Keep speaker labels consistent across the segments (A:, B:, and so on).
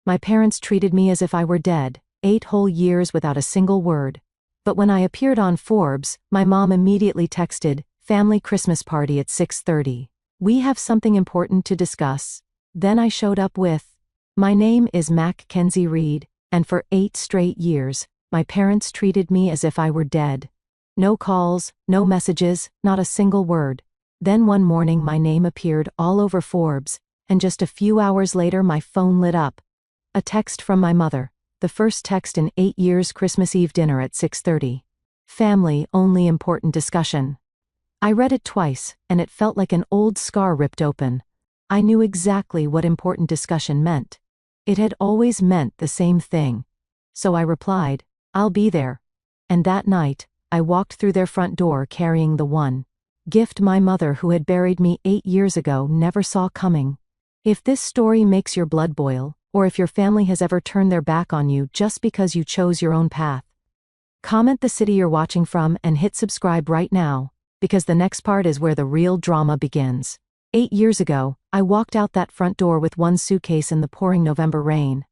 A: My parents treated me as if I were dead, 8 whole years without a single word. But when I appeared on Forbes, my mom immediately texted, "Family Christmas party at 6:30. We have something important to discuss." Then I showed up with, "My name is Mackenzie Reed, and for 8 straight years, my parents treated me as if I were dead. No calls, no messages, not a single word." Then one morning my name appeared all over Forbes, and just a few hours later my phone lit up. A text from my mother, the first text in 8 years. Christmas Eve dinner at 6:30. Family only important discussion. I read it twice, and it felt like an old scar ripped open. I knew exactly what important discussion meant. It had always meant the same thing. So I replied, "I'll be there." And that night, I walked through their front door carrying the one gift my mother, who had buried me 8 years ago, never saw coming. If this story makes your blood boil, or if your family has ever turned their back on you just because you chose your own path, comment the city you're watching from and hit subscribe right now, because the next part is where the real drama begins. 8 years ago, I walked out that front door with one suitcase in the pouring November rain.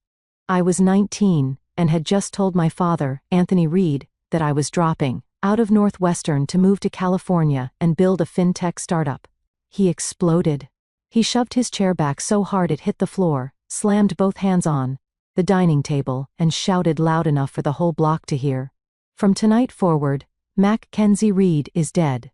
A: I was 19, and had just told my father, Anthony Reed, that I was dropping out of Northwestern to move to California and build a fintech startup. He exploded. He shoved his chair back so hard it hit the floor, slammed both hands on the dining table, and shouted loud enough for the whole block to hear, "From tonight forward, Mackenzie Reed is dead.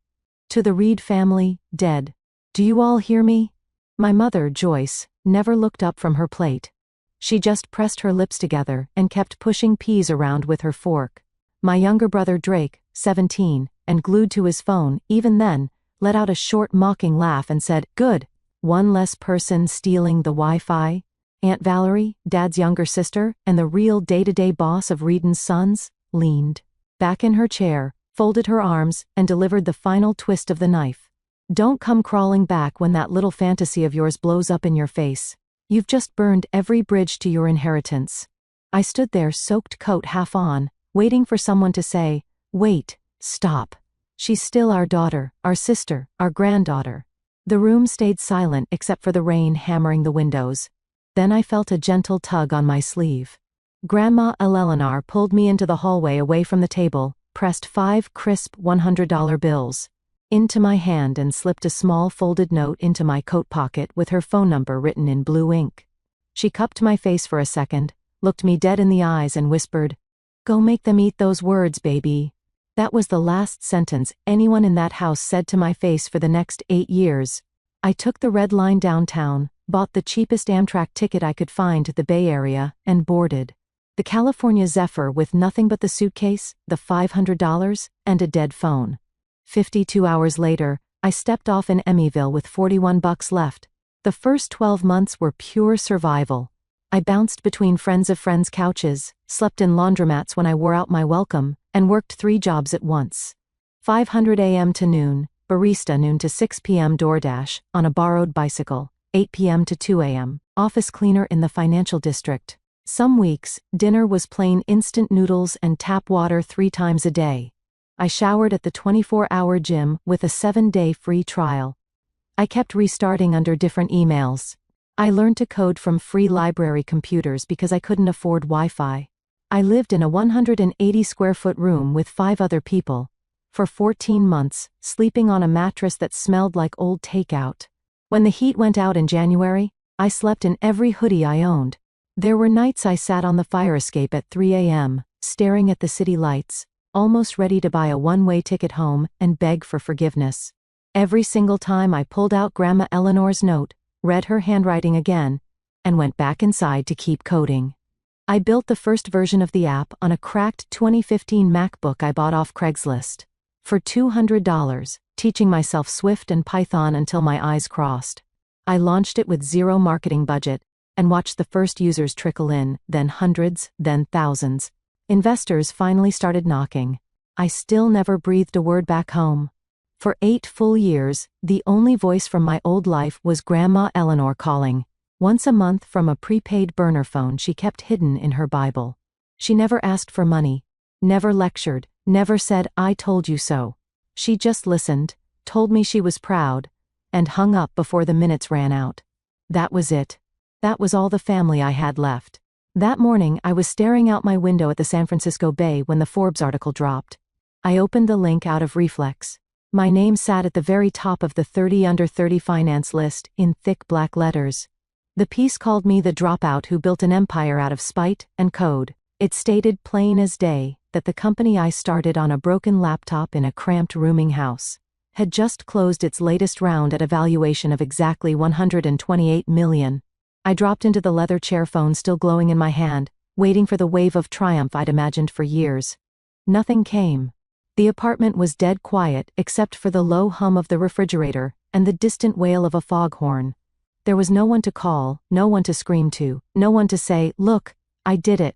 A: To the Reed family, dead. Do you all hear me?" My mother, Joyce, never looked up from her plate. She just pressed her lips together and kept pushing peas around with her fork. My younger brother Drake, 17, and glued to his phone, even then, let out a short mocking laugh and said, "Good. One less person stealing the Wi-Fi." Aunt Valerie, Dad's younger sister, and the real day-to-day boss of Reed & Sons, leaned back in her chair, folded her arms, and delivered the final twist of the knife. "Don't come crawling back when that little fantasy of yours blows up in your face. You've just burned every bridge to your inheritance." I stood there, soaked coat half on, waiting for someone to say, "Wait, stop. She's still our daughter, our sister, our granddaughter." The room stayed silent except for the rain hammering the windows. Then I felt a gentle tug on my sleeve. Grandma Eleanor pulled me into the hallway away from the table, pressed 5 crisp $100 bills into my hand, and slipped a small folded note into my coat pocket with her phone number written in blue ink. She cupped my face for a second, looked me dead in the eyes, and whispered, "Go make them eat those words, baby." That was the last sentence anyone in that house said to my face for the next 8 years. I took the red line downtown, bought the cheapest Amtrak ticket I could find to the Bay Area, and boarded the California Zephyr with nothing but the suitcase, the $500, and a dead phone. 52 hours later, I stepped off in Emmyville with $41 left. The first 12 months were pure survival. I bounced between friends of friends' couches, slept in laundromats when I wore out my welcome, and worked 3 jobs at once. 500 a.m. to noon, barista, noon to 6 p.m. DoorDash, on a borrowed bicycle, 8 p.m. to 2 a.m., office cleaner in the financial district. Some weeks, dinner was plain instant noodles and tap water 3 times a day. I showered at the 24-hour gym with a 7-day free trial. I kept restarting under different emails. I learned to code from free library computers because I couldn't afford Wi-Fi. I lived in a 180-square-foot room with 5 other people. For 14 months, sleeping on a mattress that smelled like old takeout. When the heat went out in January, I slept in every hoodie I owned. There were nights I sat on the fire escape at 3 a.m., staring at the city lights, almost ready to buy a one-way ticket home and beg for forgiveness. Every single time I pulled out Grandma Eleanor's note, read her handwriting again, and went back inside to keep coding. I built the first version of the app on a cracked 2015 MacBook I bought off Craigslist. For $200, teaching myself Swift and Python until my eyes crossed. I launched it with 0 marketing budget, and watched the first users trickle in, then hundreds, then thousands. Investors finally started knocking. I still never breathed a word back home. For 8 full years, the only voice from my old life was Grandma Eleanor calling, once a month from a prepaid burner phone she kept hidden in her Bible. She never asked for money, never lectured, never said, "I told you so." She just listened, told me she was proud, and hung up before the minutes ran out. That was it. That was all the family I had left. That morning, I was staring out my window at the San Francisco Bay when the Forbes article dropped. I opened the link out of reflex. My name sat at the very top of the 30 under 30 finance list in thick black letters. The piece called me the dropout who built an empire out of spite and code. It stated plain as day that the company I started on a broken laptop in a cramped rooming house had just closed its latest round at a valuation of exactly $128 million. I dropped into the leather chair, phone still glowing in my hand, waiting for the wave of triumph I'd imagined for years. Nothing came. The apartment was dead quiet except for the low hum of the refrigerator and the distant wail of a foghorn. There was no one to call, no one to scream to, no one to say, "Look, I did it."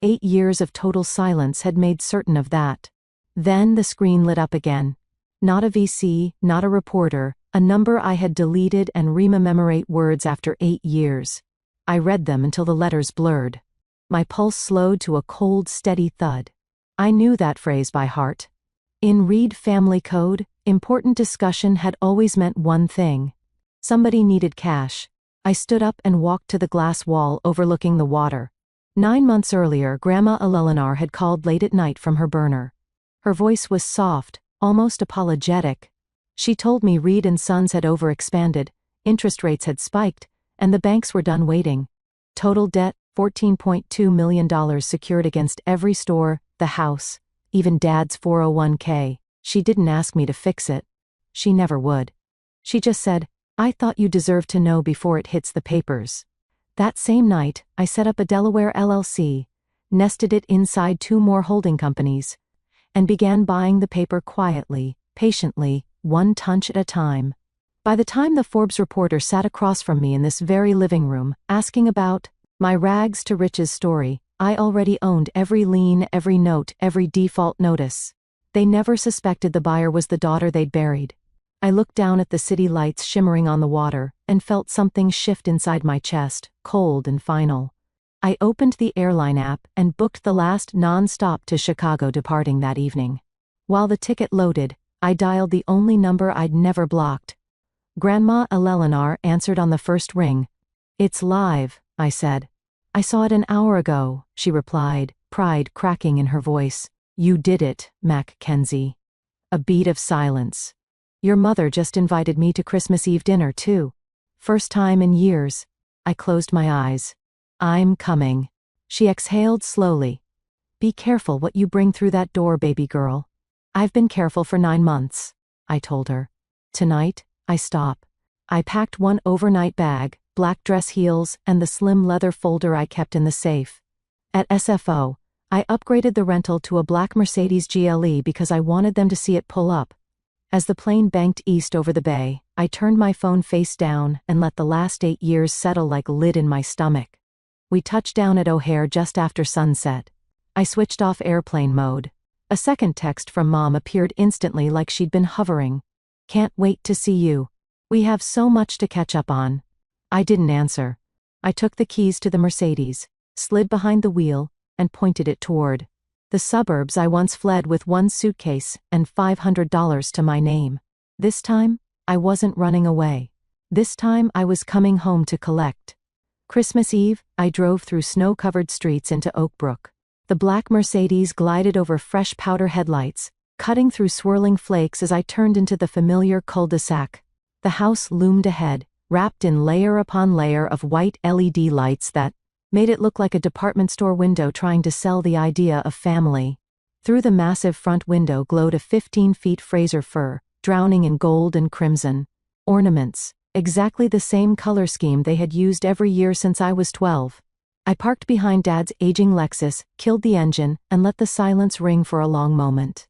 A: 8 years of total silence had made certain of that. Then the screen lit up again. Not a VC, not a reporter, a number I had deleted and rememorate words after 8 years. I read them until the letters blurred. My pulse slowed to a cold, steady thud. I knew that phrase by heart. In Reed family code, important discussion had always meant one thing. Somebody needed cash. I stood up and walked to the glass wall overlooking the water. 9 months earlier, Grandma Eleanor had called late at night from her burner. Her voice was soft, almost apologetic. She told me Reed and Sons had overexpanded, interest rates had spiked, and the banks were done waiting. Total debt, $14.2 million secured against every store, the house, even Dad's 401k. She didn't ask me to fix it. She never would. She just said, "I thought you deserved to know before it hits the papers." That same night, I set up a Delaware LLC, nested it inside 2 more holding companies, and began buying the paper quietly, patiently, one tunch at a time. By the time the Forbes reporter sat across from me in this very living room, asking about my rags to riches story, I already owned every lien, every note, every default notice. They never suspected the buyer was the daughter they'd buried. I looked down at the city lights shimmering on the water, and felt something shift inside my chest, cold and final. I opened the airline app and booked the last non-stop to Chicago departing that evening. While the ticket loaded, I dialed the only number I'd never blocked. Grandma Eleanor answered on the first ring. "It's live," I said. "I saw it an hour ago," she replied, pride cracking in her voice. "You did it, Mackenzie." A beat of silence. "Your mother just invited me to Christmas Eve dinner, too. First time in years." I closed my eyes. "I'm coming." She exhaled slowly. "Be careful what you bring through that door, baby girl." "I've been careful for 9 months," I told her. "Tonight, I stop." I packed one overnight bag, black dress heels, and the slim leather folder I kept in the safe. At SFO, I upgraded the rental to a black Mercedes GLE because I wanted them to see it pull up. As the plane banked east over the bay, I turned my phone face down and let the last 8 years settle like lid in my stomach. We touched down at O'Hare just after sunset. I switched off airplane mode. A second text from Mom appeared instantly like she'd been hovering. "Can't wait to see you. We have so much to catch up on." I didn't answer. I took the keys to the Mercedes, slid behind the wheel, and pointed it toward the suburbs I once fled with one suitcase and $500 to my name. This time, I wasn't running away. This time I was coming home to collect. Christmas Eve, I drove through snow-covered streets into Oak Brook. The black Mercedes glided over fresh powder headlights, cutting through swirling flakes as I turned into the familiar cul-de-sac. The house loomed ahead, wrapped in layer upon layer of white LED lights that made it look like a department store window trying to sell the idea of family. Through the massive front window glowed a 15-foot Fraser fir, drowning in gold and crimson. Ornaments, exactly the same color scheme they had used every year since I was 12. I parked behind Dad's aging Lexus, killed the engine, and let the silence ring for a long moment.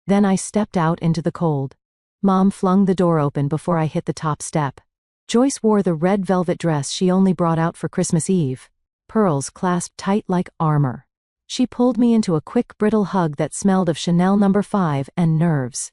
A: Then I stepped out into the cold. Mom flung the door open before I hit the top step. Joyce wore the red velvet dress she only brought out for Christmas Eve, pearls clasped tight like armor. She pulled me into a quick brittle hug that smelled of Chanel No. 5 and nerves.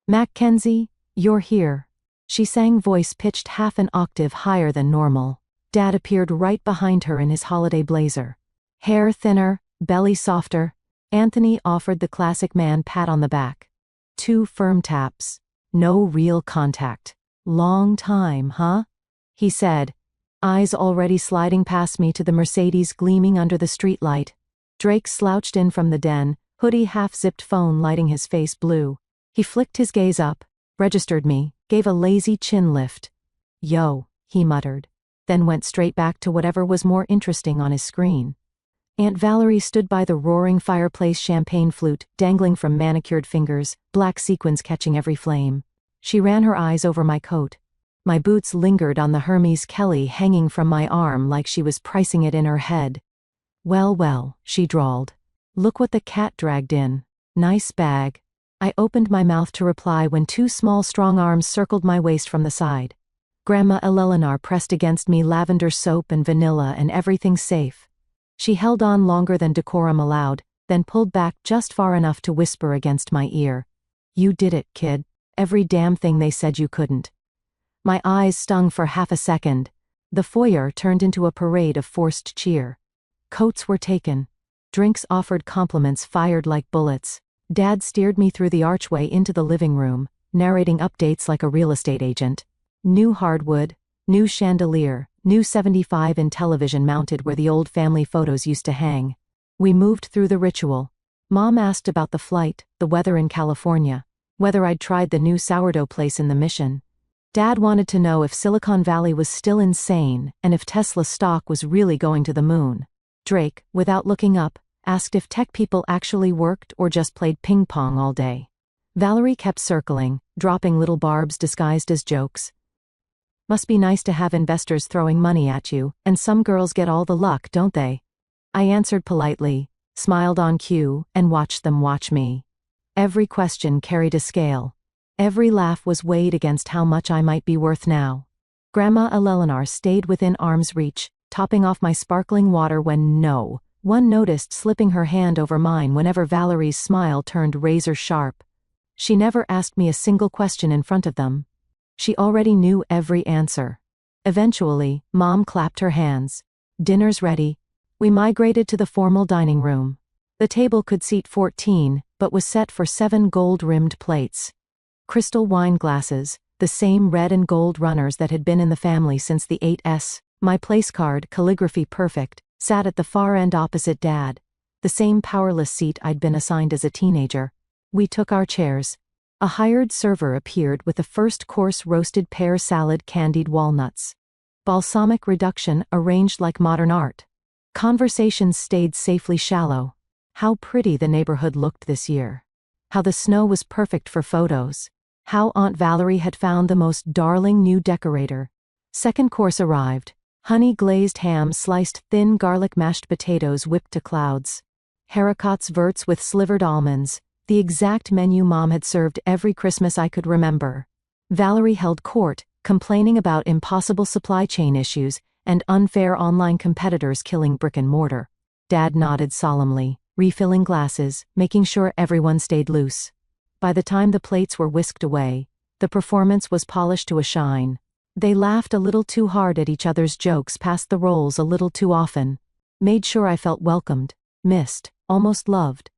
A: "Mackenzie, you're here," she sang, voice pitched half an octave higher than normal. Dad appeared right behind her in his holiday blazer. Hair thinner, belly softer. Anthony offered the classic man pat on the back. 2 firm taps. No real contact. "Long time, huh?" he said. eyes already sliding past me to the Mercedes gleaming under the streetlight. Drake slouched in from the den, hoodie half-zipped, phone lighting his face blue. He flicked his gaze up, registered me, gave a lazy chin lift. "Yo," he muttered, then went straight back to whatever was more interesting on his screen. Aunt Valerie stood by the roaring fireplace, champagne flute dangling from manicured fingers, black sequins catching every flame. She ran her eyes over my coat. My boots lingered on the Hermes Kelly hanging from my arm like she was pricing it in her head. "Well, well," she drawled. "Look what the cat dragged in. Nice bag." I opened my mouth to reply when two small strong arms circled my waist from the side. Grandma Eleanor pressed against me, lavender soap and vanilla and everything safe. She held on longer than decorum allowed, then pulled back just far enough to whisper against my ear. "You did it, kid. Every damn thing they said you couldn't." My eyes stung for half a second. The foyer turned into a parade of forced cheer. Coats were taken. Drinks offered, compliments fired like bullets. Dad steered me through the archway into the living room, narrating updates like a real estate agent. New hardwood, new chandelier, new 75-in television mounted where the old family photos used to hang. We moved through the ritual. Mom asked about the flight, the weather in California, whether I'd tried the new sourdough place in the Mission. Dad wanted to know if Silicon Valley was still insane and if Tesla stock was really going to the moon. Drake, without looking up, asked if tech people actually worked or just played ping pong all day. Valerie kept circling, dropping little barbs disguised as jokes. "Must be nice to have investors throwing money at you, and some girls get all the luck, don't they?" I answered politely, smiled on cue, and watched them watch me. Every question carried a scale. Every laugh was weighed against how much I might be worth now. Grandma Eleanor stayed within arm's reach, topping off my sparkling water when one noticed slipping her hand over mine whenever Valerie's smile turned razor sharp. She never asked me a single question in front of them. She already knew every answer. Eventually, Mom clapped her hands. "Dinner's ready." We migrated to the formal dining room. The table could seat 14, but was set for 7 gold-rimmed plates. Crystal wine glasses, the same red and gold runners that had been in the family since the 8s. My place card, calligraphy perfect, sat at the far end opposite Dad, the same powerless seat I'd been assigned as a teenager. We took our chairs. A hired server appeared with the first course, roasted pear salad, candied walnuts. Balsamic reduction arranged like modern art. Conversations stayed safely shallow. How pretty the neighborhood looked this year. How the snow was perfect for photos. How Aunt Valerie had found the most darling new decorator. Second course arrived. Honey glazed ham, sliced thin garlic, mashed potatoes whipped to clouds. Haricots verts with slivered almonds, the exact menu Mom had served every Christmas I could remember. Valerie held court, complaining about impossible supply chain issues and unfair online competitors killing brick and mortar. Dad nodded solemnly, refilling glasses, making sure everyone stayed loose. By the time the plates were whisked away, the performance was polished to a shine. They laughed a little too hard at each other's jokes, passed the rolls a little too often. Made sure I felt welcomed, missed, almost loved.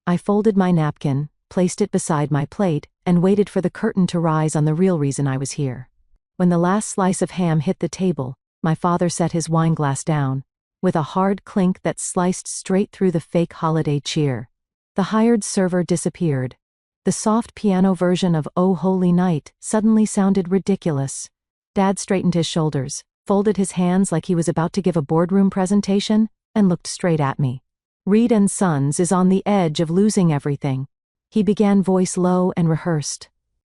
A: I folded my napkin, placed it beside my plate, and waited for the curtain to rise on the real reason I was here. When the last slice of ham hit the table, my father set his wineglass down, with a hard clink that sliced straight through the fake holiday cheer. The hired server disappeared. The soft piano version of "Oh Holy Night" suddenly sounded ridiculous. Dad straightened his shoulders, folded his hands like he was about to give a boardroom presentation, and looked straight at me. "Reed and Sons is on the edge of losing everything," he began, voice low and rehearsed.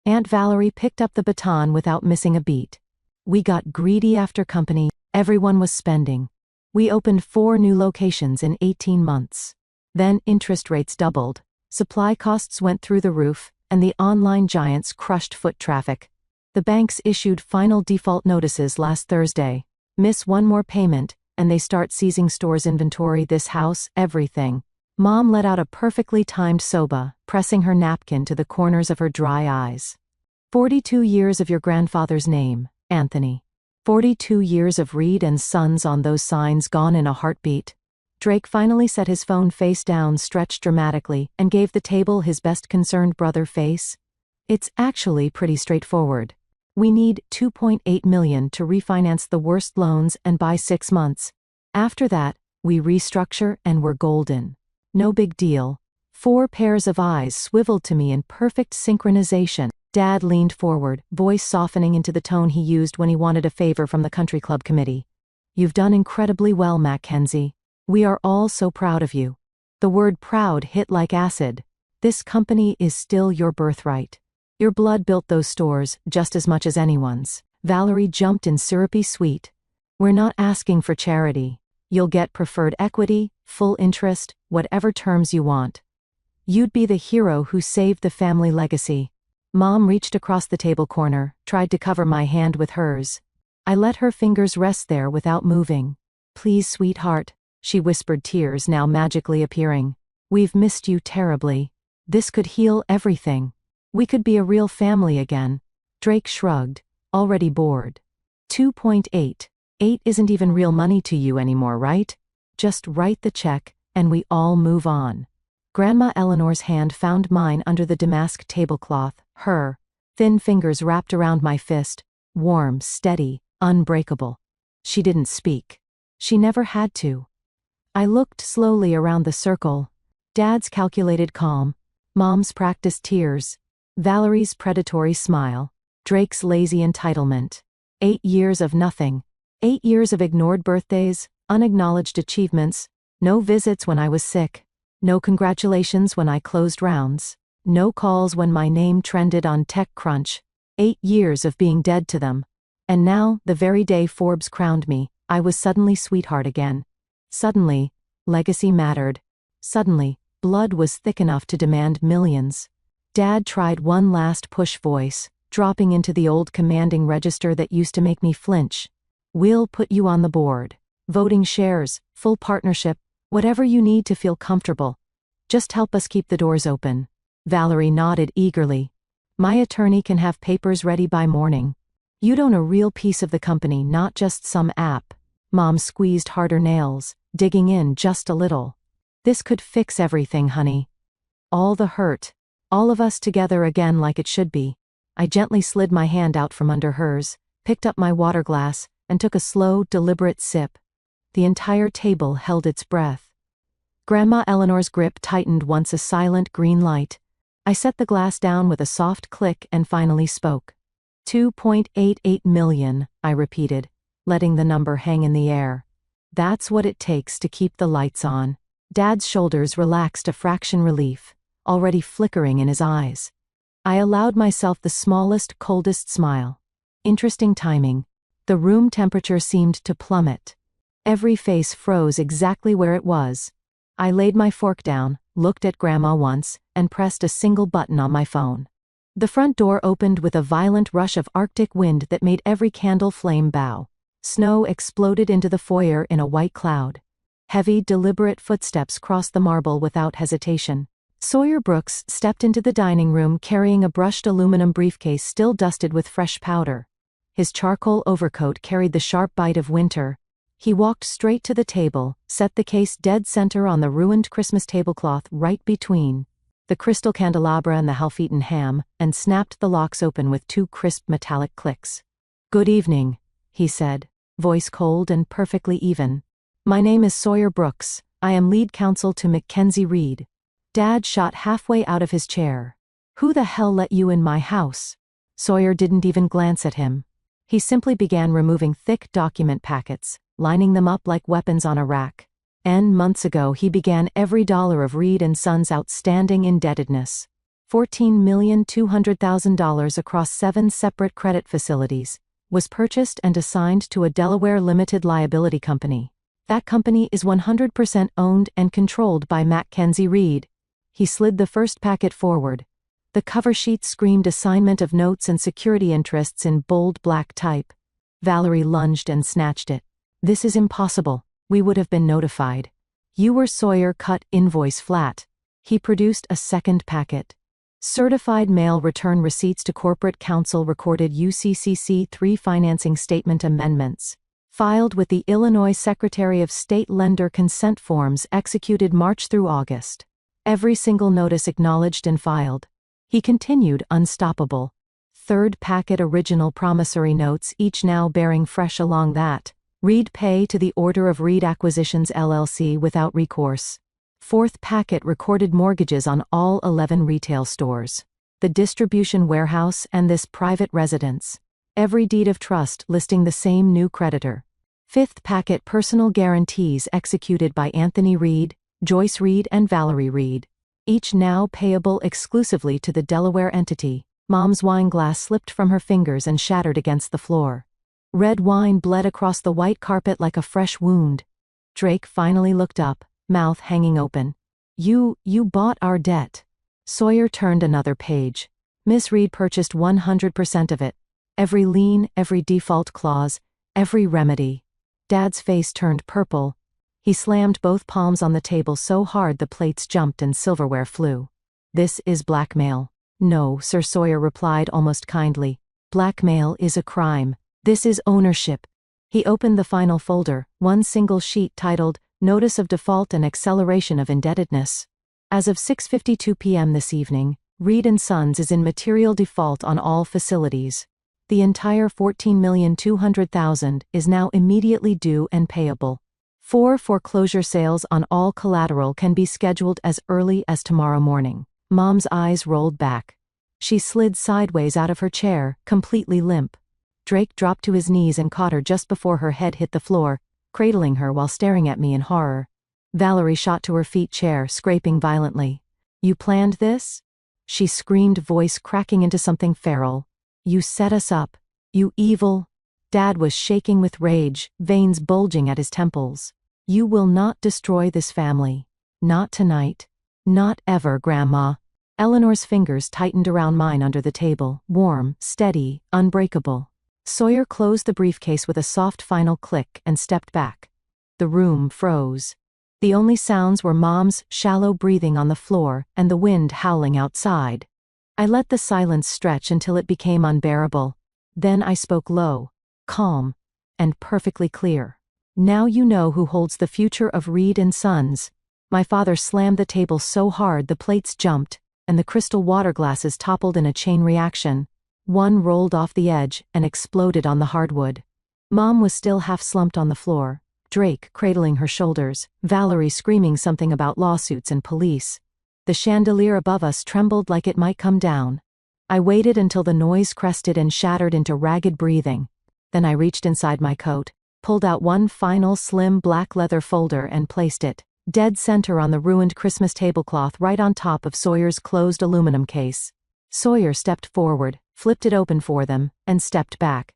A: Aunt Valerie picked up the baton without missing a beat. "We got greedy after company, everyone was spending. We opened 4 new locations in 18 months. Then interest rates doubled, supply costs went through the roof, and the online giants crushed foot traffic. The banks issued final default notices last Thursday. Miss one more payment, and they start seizing stores' inventory, this house, everything." Mom let out a perfectly timed soba, pressing her napkin to the corners of her dry eyes. 42 years of your grandfather's name, Anthony. 42 years of Reed and Sons on those signs gone in a heartbeat. Drake finally set his phone face down, stretched dramatically, and gave the table his best concerned brother face. "It's actually pretty straightforward. We need $2.8 million to refinance the worst loans and buy 6 months. After that, we restructure and we're golden. No big deal. 4 pairs of eyes swiveled to me in perfect synchronization. Dad leaned forward, voice softening into the tone he used when he wanted a favor from the country club committee. You've done incredibly well, Mackenzie. We are all so proud of you. The word proud hit like acid. This company is still your birthright. Your blood built those stores just as much as anyone's. Valerie jumped in syrupy sweet. We're not asking for charity. You'll get preferred equity, full interest, whatever terms you want. You'd be the hero who saved the family legacy. Mom reached across the table corner, tried to cover my hand with hers. I let her fingers rest there without moving. Please, sweetheart, she whispered, tears now magically appearing. We've missed you terribly. This could heal everything. We could be a real family again. Drake shrugged, already bored. 2.8. 8 isn't even real money to you anymore, right? Just write the check, and we all move on. Grandma Eleanor's hand found mine under the damask tablecloth, her thin fingers wrapped around my fist, warm, steady, unbreakable. She didn't speak. She never had to. I looked slowly around the circle. Dad's calculated calm, Mom's practiced tears, Valerie's predatory smile, Drake's lazy entitlement. 8 years of nothing. 8 years of ignored birthdays, unacknowledged achievements, no visits when I was sick, no congratulations when I closed rounds, no calls when my name trended on TechCrunch. 8 years of being dead to them. And now, the very day Forbes crowned me, I was suddenly sweetheart again. Suddenly, legacy mattered. Suddenly, blood was thick enough to demand millions. Dad tried one last push voice, dropping into the old commanding register that used to make me flinch. We'll put you on the board. Voting shares, full partnership, whatever you need to feel comfortable. Just help us keep the doors open. Valerie nodded eagerly. My attorney can have papers ready by morning. You'd own a real piece of the company, not just some app. Mom squeezed harder nails, digging in just a little. This could fix everything, honey. All the hurt. All of us together again like it should be. I gently slid my hand out from under hers, picked up my water glass, and took a slow, deliberate sip. The entire table held its breath. Grandma Eleanor's grip tightened once a silent green light. I set the glass down with a soft click and finally spoke. 2.88 million, I repeated, letting the number hang in the air. That's what it takes to keep the lights on. Dad's shoulders relaxed a fraction, relief already flickering in his eyes. I allowed myself the smallest, coldest smile. Interesting timing. The room temperature seemed to plummet. Every face froze exactly where it was. I laid my fork down, looked at Grandma once, and pressed a single button on my phone. The front door opened with a violent rush of Arctic wind that made every candle flame bow. Snow exploded into the foyer in a white cloud. Heavy, deliberate footsteps crossed the marble without hesitation. Sawyer Brooks stepped into the dining room carrying a brushed aluminum briefcase still dusted with fresh powder. His charcoal overcoat carried the sharp bite of winter. He walked straight to the table, set the case dead center on the ruined Christmas tablecloth right between the crystal candelabra and the half-eaten ham, and snapped the locks open with 2 crisp metallic clicks. "Good evening," he said, voice cold and perfectly even. "My name is Sawyer Brooks. I am lead counsel to Mackenzie Reed." Dad shot halfway out of his chair. "Who the hell let you in my house?" Sawyer didn't even glance at him. He simply began removing thick document packets, lining them up like weapons on a rack. Months ago he began every dollar of Reed & Sons' outstanding indebtedness. $14,200,000 across 7 separate credit facilities, was purchased and assigned to a Delaware limited liability company. That company is 100% owned and controlled by Mackenzie Reed. He slid the first packet forward. The cover sheet screamed assignment of notes and security interests in bold black type. Valerie lunged and snatched it. "This is impossible. We would have been notified." "You were Sawyer, cut invoice flat." He produced a second packet. Certified mail return receipts to corporate counsel recorded UCCC 3 financing statement amendments. Filed with the Illinois Secretary of State lender consent forms executed March through August. Every single notice acknowledged and filed. He continued, unstoppable. Third packet original promissory notes, each now bearing fresh along that. Read pay to the order of Reed Acquisitions LLC without recourse. Fourth packet recorded mortgages on all 11 retail stores, the distribution warehouse and this private residence. Every deed of trust listing the same new creditor. Fifth packet personal guarantees executed by Anthony Reed, Joyce Reed and Valerie Reed, each now payable exclusively to the Delaware entity. Mom's wine glass slipped from her fingers and shattered against the floor. Red wine bled across the white carpet like a fresh wound. Drake finally looked up, mouth hanging open. You bought our debt." Sawyer turned another page. Miss Reed purchased 100% of it. Every lien, every default clause, every remedy. Dad's face turned purple. He slammed both palms on the table so hard the plates jumped and silverware flew. "This is blackmail." "No," Sir Sawyer replied almost kindly. "Blackmail is a crime. This is ownership." He opened the final folder, one single sheet titled, Notice of Default and Acceleration of Indebtedness. As of 6:52 p.m. this evening, Reed & Sons is in material default on all facilities. The entire $14,200,000 is now immediately due and payable. 4 foreclosure sales on all collateral can be scheduled as early as tomorrow morning. Mom's eyes rolled back. She slid sideways out of her chair, completely limp. Drake dropped to his knees and caught her just before her head hit the floor, cradling her while staring at me in horror. Valerie shot to her feet, chair scraping violently. "You planned this?" she screamed, voice cracking into something feral. "You set us up. You evil." Dad was shaking with rage, veins bulging at his temples. "You will not destroy this family. Not tonight. Not ever, Grandma." Eleanor's fingers tightened around mine under the table, warm, steady, unbreakable. Sawyer closed the briefcase with a soft final click and stepped back. The room froze. The only sounds were Mom's shallow breathing on the floor and the wind howling outside. I let the silence stretch until it became unbearable. Then I spoke low, calm, and perfectly clear. "Now you know who holds the future of Reed & Sons." My father slammed the table so hard the plates jumped, and the crystal water glasses toppled in a chain reaction. One rolled off the edge and exploded on the hardwood. Mom was still half slumped on the floor, Drake cradling her shoulders, Valerie screaming something about lawsuits and police. The chandelier above us trembled like it might come down. I waited until the noise crested and shattered into ragged breathing. Then I reached inside my coat, pulled out one final slim black leather folder and placed it, dead center on the ruined Christmas tablecloth right on top of Sawyer's closed aluminum case. Sawyer stepped forward, flipped it open for them, and stepped back.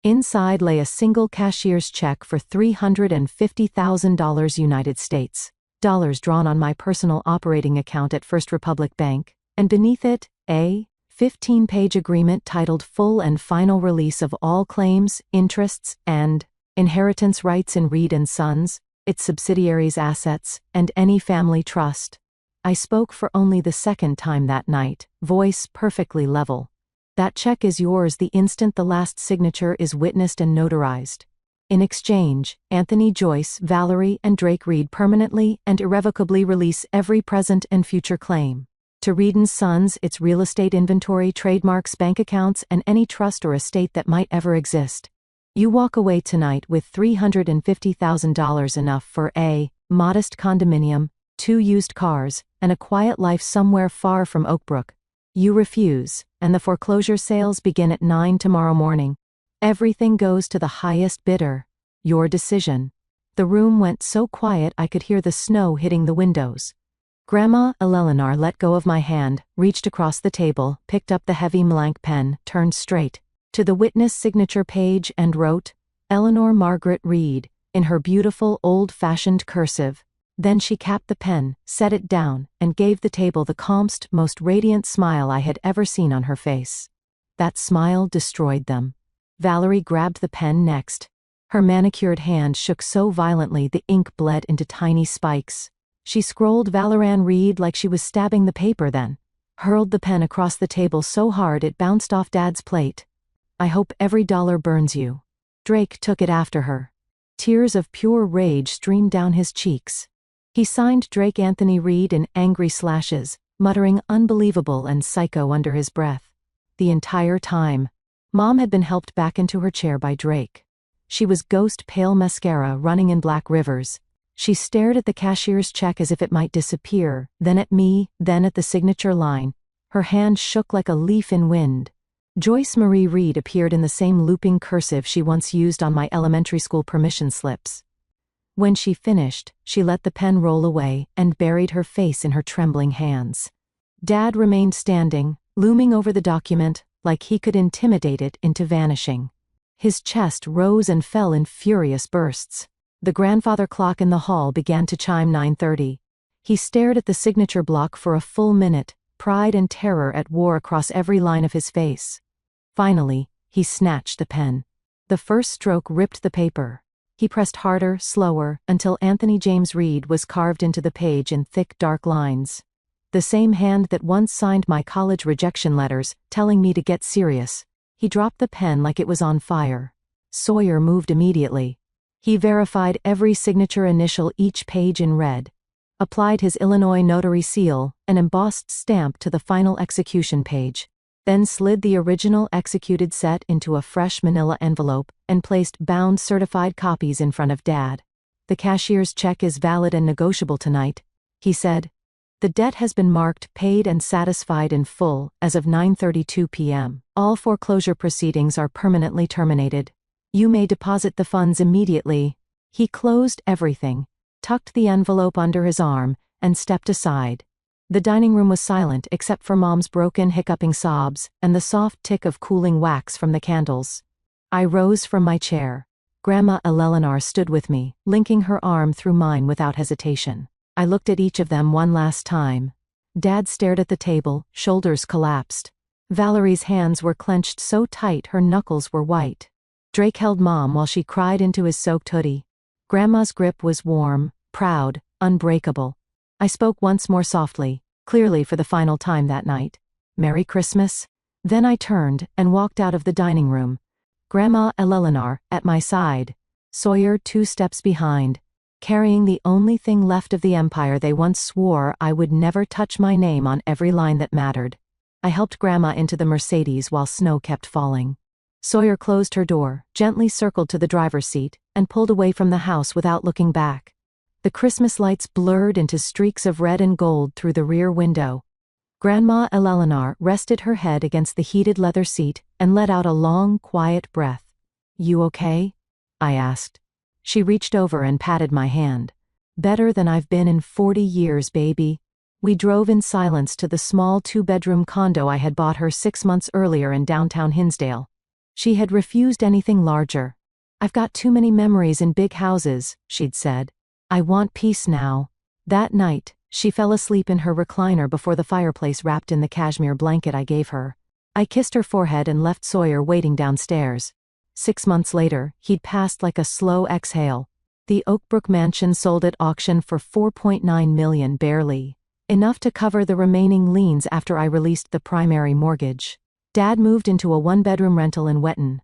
A: Inside lay a single cashier's check for $350,000 United States dollars drawn on my personal operating account at First Republic Bank, and beneath it, a 15-page agreement titled Full and Final Release of All Claims, Interests, and Inheritance Rights in Reed & Sons, its subsidiaries' assets, and any family trust. I spoke for only the second time that night, voice perfectly level. "That check is yours the instant the last signature is witnessed and notarized. In exchange, Anthony Joyce, Valerie, and Drake Reed permanently and irrevocably release every present and future claim to Reed & Sons, its real estate inventory, trademarks, bank accounts, and any trust or estate that might ever exist. You walk away tonight with $350,000, enough for a modest condominium, 2 used cars, and a quiet life somewhere far from Oakbrook. You refuse, and the foreclosure sales begin at 9 tomorrow morning. Everything goes to the highest bidder. Your decision." The room went so quiet I could hear the snow hitting the windows. Grandma Eleanor let go of my hand, reached across the table, picked up the heavy blank pen, turned straight to the witness signature page and wrote, "Eleanor Margaret Reed," in her beautiful old-fashioned cursive. Then she capped the pen, set it down, and gave the table the calmest, most radiant smile I had ever seen on her face. That smile destroyed them. Valerie grabbed the pen next. Her manicured hand shook so violently the ink bled into tiny spikes. She scrolled Valeran Reed like she was stabbing the paper, then hurled the pen across the table so hard it bounced off Dad's plate. "I hope every dollar burns you." Drake took it after her. Tears of pure rage streamed down his cheeks. He signed Drake Anthony Reed in angry slashes, muttering unbelievable and psycho under his breath. the entire time. Mom had been helped back into her chair by Drake. She was ghost-pale mascara running in black rivers. She stared at the cashier's check as if it might disappear, then at me, then at the signature line. Her hand shook like a leaf in wind. Joyce Marie Reed appeared in the same looping cursive she once used on my elementary school permission slips. When she finished, she let the pen roll away and buried her face in her trembling hands. Dad remained standing, looming over the document, like he could intimidate it into vanishing. His chest rose and fell in furious bursts. The grandfather clock in the hall began to chime 9:30. He stared at the signature block for a full minute, pride and terror at war across every line of his face. Finally, he snatched the pen. The first stroke ripped the paper. He pressed harder, slower, until Anthony James Reed was carved into the page in thick, dark lines. The same hand that once signed my college rejection letters, telling me to get serious. He dropped the pen like it was on fire. Sawyer moved immediately. He verified every signature initial, each page in red. Applied his Illinois notary seal, an embossed stamp to the final execution page. Then slid the original executed set into a fresh manila envelope and placed bound certified copies in front of Dad. "The cashier's check is valid and negotiable tonight," he said. "The debt has been marked paid and satisfied in full as of 9:32 p.m. All foreclosure proceedings are permanently terminated. You may deposit the funds immediately." He closed everything, tucked the envelope under his arm, and stepped aside. The dining room was silent except for Mom's broken, hiccuping sobs and the soft tick of cooling wax from the candles. I rose from my chair. Grandma Eleanor stood with me, linking her arm through mine without hesitation. I looked at each of them one last time. Dad stared at the table, shoulders collapsed. Valerie's hands were clenched so tight her knuckles were white. Drake held Mom while she cried into his soaked hoodie. Grandma's grip was warm, proud, unbreakable. I spoke once more softly, clearly for the final time that night. "Merry Christmas." Then I turned and walked out of the dining room. Grandma Eleanor at my side. Sawyer 2 steps behind, carrying the only thing left of the empire they once swore I would never touch, my name on every line that mattered. I helped Grandma into the Mercedes while snow kept falling. Sawyer closed her door, gently circled to the driver's seat, and pulled away from the house without looking back. The Christmas lights blurred into streaks of red and gold through the rear window. Grandma Eleanor rested her head against the heated leather seat and let out a long, quiet breath. "You okay?" I asked. She reached over and patted my hand. "Better than I've been in 40 years, baby." We drove in silence to the small 2-bedroom condo I had bought her 6 months earlier in downtown Hinsdale. She had refused anything larger. "I've got too many memories in big houses," she'd said. "I want peace now." That night, she fell asleep in her recliner before the fireplace wrapped in the cashmere blanket I gave her. I kissed her forehead and left Sawyer waiting downstairs. 6 months later, he'd passed like a slow exhale. The Oakbrook mansion sold at auction for $4.9 million, barely enough to cover the remaining liens after I released the primary mortgage. Dad moved into a 1-bedroom rental in Wetton.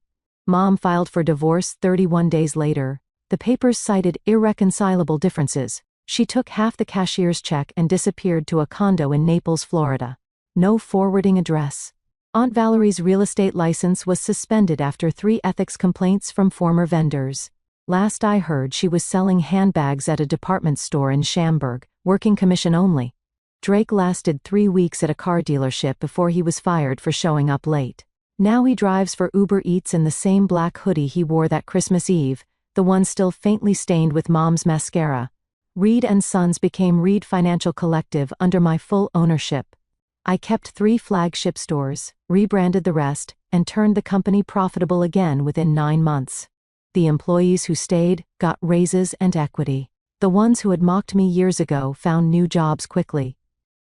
A: Mom filed for divorce 31 days later. The papers cited irreconcilable differences. She took half the cashier's check and disappeared to a condo in Naples, Florida. No forwarding address. Aunt Valerie's real estate license was suspended after 3 ethics complaints from former vendors. Last I heard, she was selling handbags at a department store in Schaumburg, working commission only. Drake lasted 3 weeks at a car dealership before he was fired for showing up late. Now he drives for Uber Eats in the same black hoodie he wore that Christmas Eve, the one still faintly stained with Mom's mascara. Reed & Sons became Reed Financial Collective under my full ownership. I kept 3 flagship stores, rebranded the rest, and turned the company profitable again within 9 months. The employees who stayed got raises and equity. The ones who had mocked me years ago found new jobs quickly.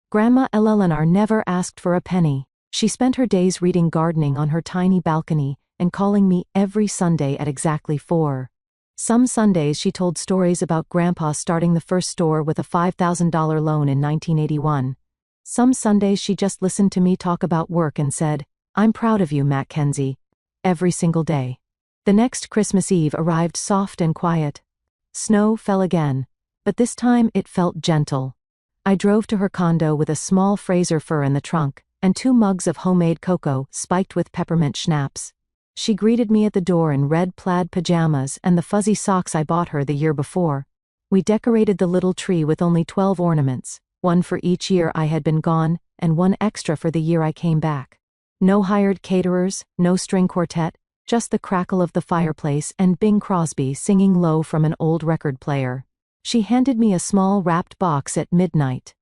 A: Grandma Eleanor never asked for a penny. She spent her days reading gardening on her tiny balcony and calling me every Sunday at exactly 4. Some Sundays she told stories about Grandpa starting the first store with a $5,000 loan in 1981. Some Sundays she just listened to me talk about work and said, "I'm proud of you, Mackenzie." Every single day. The next Christmas Eve arrived soft and quiet. Snow fell again, but this time it felt gentle. I drove to her condo with a small Fraser fur in the trunk, and 2 mugs of homemade cocoa spiked with peppermint schnapps. She greeted me at the door in red plaid pajamas and the fuzzy socks I bought her the year before. We decorated the little tree with only 12 ornaments, 1 for each year I had been gone, and 1 extra for the year I came back. No hired caterers, no string quartet, just the crackle of the fireplace and Bing Crosby singing low from an old record player. She handed me a small wrapped box at midnight.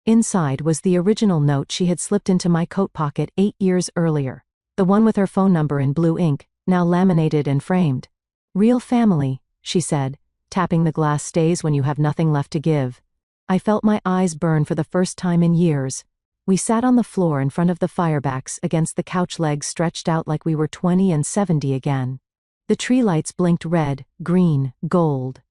A: Inside was the original note she had slipped into my coat pocket 8 years earlier. The one with her phone number in blue ink, now laminated and framed. "Real family," she said, "tapping the glass stays when you have nothing left to give." I felt my eyes burn for the first time in years. We sat on the floor in front of the firebacks against the couch legs stretched out like we were 20 and 70 again. The tree lights blinked red, green, gold.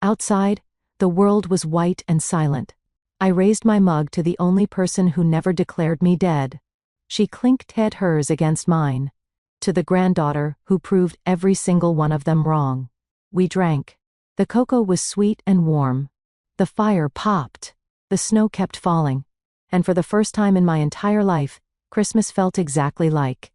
A: Outside, the world was white and silent. I raised my mug to the only person who never declared me dead. She clinked at hers against mine. To the granddaughter who proved every single one of them wrong. We drank. The cocoa was sweet and warm. The fire popped. The snow kept falling. And for the first time in my entire life, Christmas felt exactly like